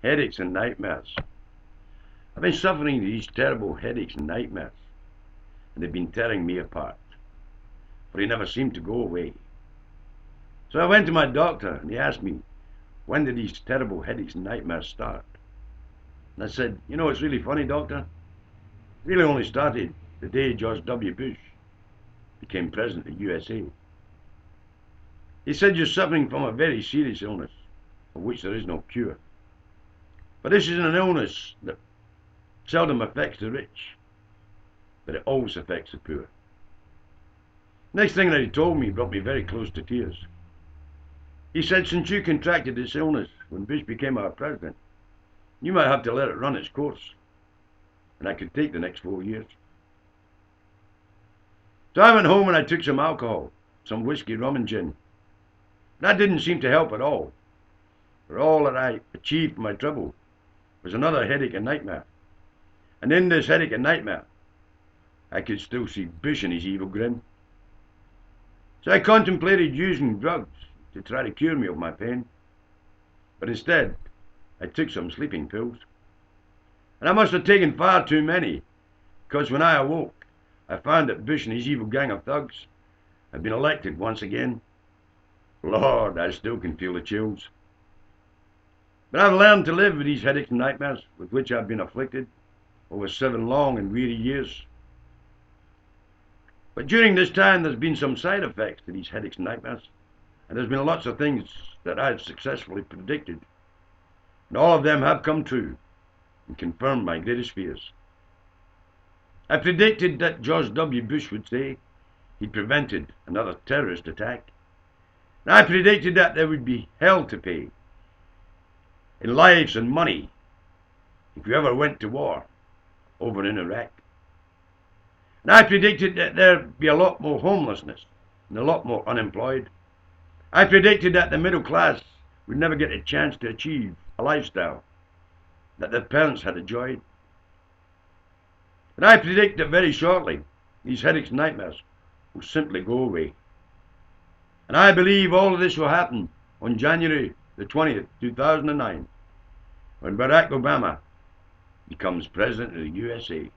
headaches and nightmares. I've been suffering these terrible headaches and nightmares, and they've been tearing me apart, for they never seem to go away. So I went to my doctor, and he asked me, when did these terrible headaches and nightmares start? And I said, it's really funny, doctor. It really only started the day George W. Bush became president of the USA. He said, you're suffering from a very serious illness, of which there is no cure. But this is an illness that seldom affects the rich, but it always affects the poor. Next thing that he told me brought me very close to tears. He said, since you contracted this illness when Bush became our president, you might have to let it run its course, and I could take the next 4 years. So I went home and I took some alcohol, some whiskey, rum and gin. That didn't seem to help at all, for all that I achieved for my trouble was another headache and nightmare. And in this headache and nightmare, I could still see Bush and his evil grin. So I contemplated using drugs to try to cure me of my pain. But instead, I took some sleeping pills. And I must have taken far too many, because when I awoke, I found that Bush and his evil gang of thugs had been elected once again. Lord, I still can feel the chills. But I've learned to live with these headaches and nightmares with which I've been afflicted over 7 long and weary years. But during this time, there's been some side effects to these headaches and nightmares, and there's been lots of things that I've successfully predicted, and all of them have come true and confirmed my greatest fears. I predicted that George W. Bush would say he'd prevented another terrorist attack, and I predicted that there would be hell to pay in lives and money if you ever went to war over in Iraq. And I predicted that there'd be a lot more homelessness and a lot more unemployed. I predicted that the middle class would never get a chance to achieve a lifestyle that their parents had enjoyed. And I predict that very shortly, these headaches and nightmares will simply go away. And I believe all of this will happen on January the 20th, 2009, when Barack Obama becomes president of the USA.